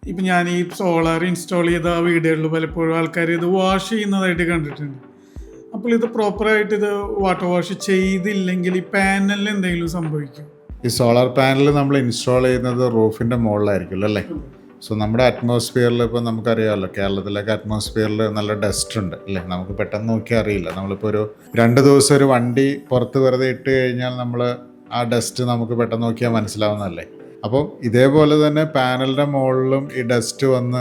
ഇപ്പം ഞാൻ ഈ സോളാർ ഇൻസ്റ്റാൾ ചെയ്ത വീടുകളിൽ പലപ്പോഴും ആൾക്കാർ ഇത് വാഷ് ചെയ്യുന്നതായിട്ട് കണ്ടിട്ടുണ്ട്. അപ്പോൾ ഇത് പ്രോപ്പറായിട്ട് ഇത് വാട്ടർ വാഷ് ചെയ്തില്ലെങ്കിൽ ഈ പാനലിൽ എന്തെങ്കിലും സംഭവിക്കും? ഈ സോളാർ പാനൽ നമ്മൾ ഇൻസ്റ്റാൾ ചെയ്യുന്നത് റൂഫിൻ്റെ മുകളിലായിരിക്കും അല്ലേ. സോ നമ്മുടെ അറ്റ്മോസ്ഫിയറിൽ ഇപ്പോൾ നമുക്കറിയാമല്ലോ, കേരളത്തിലൊക്കെ അറ്റ്മോസ്ഫിയറിൽ നല്ല ഡസ്റ്റ് ഉണ്ട് അല്ലേ. നമുക്ക് പെട്ടെന്ന് നോക്കിയാൽ അറിയില്ല. നമ്മളിപ്പോൾ ഒരു 2 ദിവസം ഒരു വണ്ടി പുറത്ത് വെറുതെ ഇട്ട് കഴിഞ്ഞാൽ നമ്മൾ ആ ഡസ്റ്റ് നമുക്ക് പെട്ടെന്ന് നോക്കിയാൽ മനസ്സിലാവുന്നതല്ലേ. അപ്പോൾ ഇതേപോലെ തന്നെ പാനലിൻ്റെ മുകളിലും ഈ ഡസ്റ്റ് വന്ന്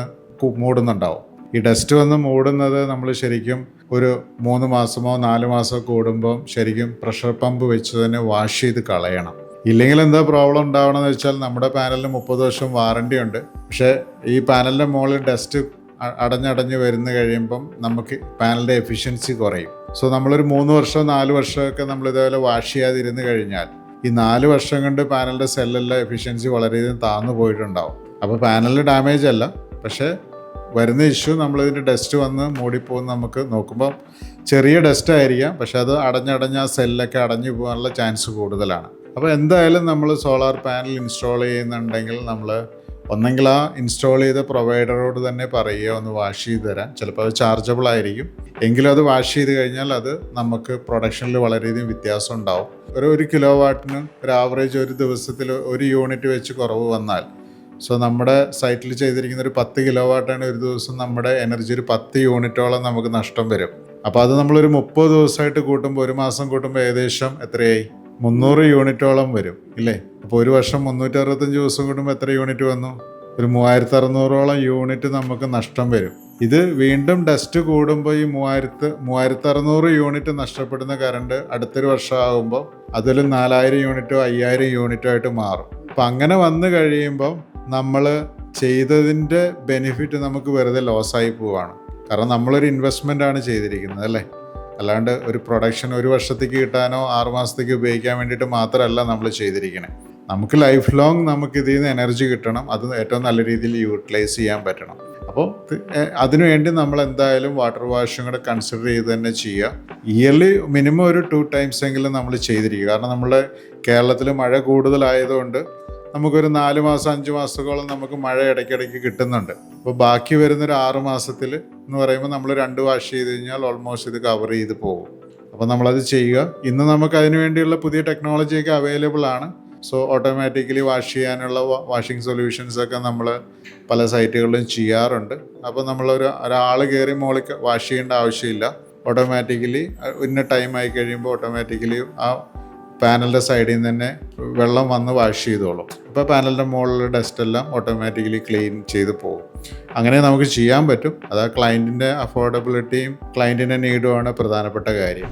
മൂടുന്നുണ്ടാവും. ഈ ഡസ്റ്റ് വന്ന് മൂടുന്നത് നമ്മൾ ശരിക്കും ഒരു 3 മാസമോ 4 മാസമോ കൂടുമ്പം ശരിക്കും പ്രഷർ പമ്പ് വെച്ച് തന്നെ വാഷ് ചെയ്ത് കളയണം. ഇല്ലെങ്കിൽ എന്താ പ്രോബ്ലം ഉണ്ടാവണമെന്ന് വെച്ചാൽ നമ്മുടെ പാനലിന് 30 വർഷം വാറണ്ടി ഉണ്ട്. പക്ഷേ ഈ പാനലിൻ്റെ മുകളിൽ ഡസ്റ്റ് അടഞ്ഞടഞ്ഞ് വരുന്ന കഴിയുമ്പം നമുക്ക് പാനലിൻ്റെ എഫിഷ്യൻസി കുറയും. സോ നമ്മളൊരു 3 വർഷം 4 വർഷമൊക്കെ നമ്മൾ ഇതേപോലെ വാഷ് ചെയ്യാതിരുന്ന് കഴിഞ്ഞാൽ ഈ 4 വർഷം കൊണ്ട് പാനലിൻ്റെ സെല്ലെല്ലാം എഫിഷ്യൻസി വളരെയധികം താഴ്ന്നു പോയിട്ടുണ്ടാവും. അപ്പോൾ പാനലിൽ ഡാമേജ് അല്ല, പക്ഷേ വരുന്ന ഇഷ്യൂ നമ്മളിതിൻ്റെ ഡസ്റ്റ് വന്ന് മൂടിപ്പോകുന്ന നമുക്ക് നോക്കുമ്പോൾ ചെറിയ ഡസ്റ്റ് ആയിരിക്കാം, പക്ഷെ അത് അടഞ്ഞടഞ്ഞ് ആ സെല്ലൊക്കെ അടഞ്ഞു പോകാനുള്ള ചാൻസ് കൂടുതലാണ്. അപ്പോൾ എന്തായാലും നമ്മൾ സോളാർ പാനൽ ഇൻസ്റ്റാൾ ചെയ്യുന്നുണ്ടെങ്കിൽ നമ്മൾ ഒന്നെങ്കിൽ ആ ഇൻസ്റ്റാൾ ചെയ്ത പ്രൊവൈഡറോട് തന്നെ പറയുക ഒന്ന് വാഷ് ചെയ്ത് തരാൻ. ചിലപ്പോൾ അത് ചാർജബിൾ ആയിരിക്കും, എങ്കിലും അത് വാഷ് ചെയ്ത് കഴിഞ്ഞാൽ അത് നമുക്ക് പ്രൊഡക്ഷനിൽ വളരെയധികം വ്യത്യാസം ഉണ്ടാവും. ഒരു കിലോ വാട്ടിന് ഒരു ആവറേജ് ഒരു ദിവസത്തിൽ 1 യൂണിറ്റ് വെച്ച് കുറവ് വന്നാൽ, സോ നമ്മുടെ സൈറ്റിൽ ചെയ്തിരിക്കുന്ന ഒരു 10 കിലോ വാട്ടാണ് ഒരു ദിവസം നമ്മുടെ എനർജി ഒരു 10 യൂണിറ്റോളം നമുക്ക് നഷ്ടം വരും. അപ്പോൾ അത് നമ്മളൊരു 30 ദിവസമായിട്ട് കൂട്ടുമ്പോൾ, ഒരു മാസം കൂട്ടുമ്പോൾ ഏകദേശം എത്രയായി? 300 യൂണിറ്റോളം വരും ഇല്ലേ. അപ്പോൾ ഒരു വർഷം 365 ദിവസം കൂടുമ്പോൾ എത്ര യൂണിറ്റ് വന്നു? ഒരു 3600ഓളം യൂണിറ്റ് നമുക്ക് നഷ്ടം വരും. ഇത് വീണ്ടും ഡസ്റ്റ് കൂടുമ്പോൾ ഈ 3600 യൂണിറ്റ് നഷ്ടപ്പെടുന്ന കറണ്ട് അടുത്തൊരു വർഷം ആകുമ്പോൾ അതിൽ 4000 യൂണിറ്റോ 5000 യൂണിറ്റോ ആയിട്ട് മാറും. അപ്പം അങ്ങനെ വന്നു കഴിയുമ്പോൾ നമ്മൾ ചെയ്തതിൻ്റെ ബെനിഫിറ്റ് നമുക്ക് വെറുതെ ലോസായി പോവാണ്. കാരണം നമ്മളൊരു ഇൻവെസ്റ്റ്മെൻ്റ് ആണ് ചെയ്തിരിക്കുന്നത് അല്ലേ. അല്ലാണ്ട് ഒരു പ്രൊഡക്ഷൻ ഒരു വർഷത്തേക്ക് കിട്ടാനോ 6 മാസത്തേക്ക് ഉപയോഗിക്കാൻ വേണ്ടിയിട്ട് മാത്രമല്ല നമ്മൾ ചെയ്തിരിക്കണേ. നമുക്ക് ലൈഫ് ലോങ് നമുക്ക് ഇതിൽ നിന്ന് എനർജി കിട്ടണം, അത് ഏറ്റവും നല്ല രീതിയിൽ യൂട്ടിലൈസ് ചെയ്യാൻ പറ്റണം. അപ്പോൾ അതിനുവേണ്ടി നമ്മൾ എന്തായാലും വാട്ടർ വാഷും കൂടെ കൺസിഡർ ചെയ്ത് തന്നെ ചെയ്യുക. ഇയർലി മിനിമം ഒരു 2 ടൈംസ് എങ്കിലും നമ്മൾ ചെയ്തിരിക്കുക. കാരണം നമ്മുടെ കേരളത്തിൽ മഴ കൂടുതലായതുകൊണ്ട് നമുക്കൊരു 4 മാസം 5 മാസത്തോളം നമുക്ക് മഴ ഇടയ്ക്കിടയ്ക്ക് കിട്ടുന്നുണ്ട്. അപ്പോൾ ബാക്കി വരുന്നൊരു 6 മാസത്തിൽ എന്ന് പറയുമ്പോൾ നമ്മൾ 2 വാഷ് ചെയ്ത് കഴിഞ്ഞാൽ ഓൾമോസ്റ്റ് ഇത് കവർ ചെയ്ത് പോകും. അപ്പോൾ നമ്മളത് ചെയ്യുക. ഇന്ന് നമുക്ക് അതിന് വേണ്ടിയുള്ള പുതിയ ടെക്നോളജിയൊക്കെ അവൈലബിൾ ആണ്. സോ ഓട്ടോമാറ്റിക്കലി വാഷ് ചെയ്യാനുള്ള വാഷിംഗ് സൊല്യൂഷൻസൊക്കെ നമ്മൾ പല സൈറ്റുകളിലും ചെയ്യാറുണ്ട്. അപ്പോൾ ഒരാൾ കയറി മുകളിൽ വാഷ് ചെയ്യേണ്ട ആവശ്യമില്ല. ഓട്ടോമാറ്റിക്കലി ഇന്ന ടൈം ആയി കഴിയുമ്പോൾ ഓട്ടോമാറ്റിക്കലി ആ പാനലിൻ്റെ സൈഡിൽ നിന്ന് തന്നെ വെള്ളം വന്ന് വാഷ് ചെയ്തോളും. അപ്പോൾ പാനലിൻ്റെ മുകളിലുള്ള ഡസ്റ്റ് എല്ലാം ഓട്ടോമാറ്റിക്കലി ക്ലീൻ ചെയ്ത് പോകും. അങ്ങനെ നമുക്ക് ചെയ്യാൻ പറ്റും. അത് ക്ലയൻറ്റിൻ്റെ അഫോർഡബിലിറ്റിയും ക്ലയൻറ്റിൻ്റെ നീഡുമാണ് പ്രധാനപ്പെട്ട കാര്യം.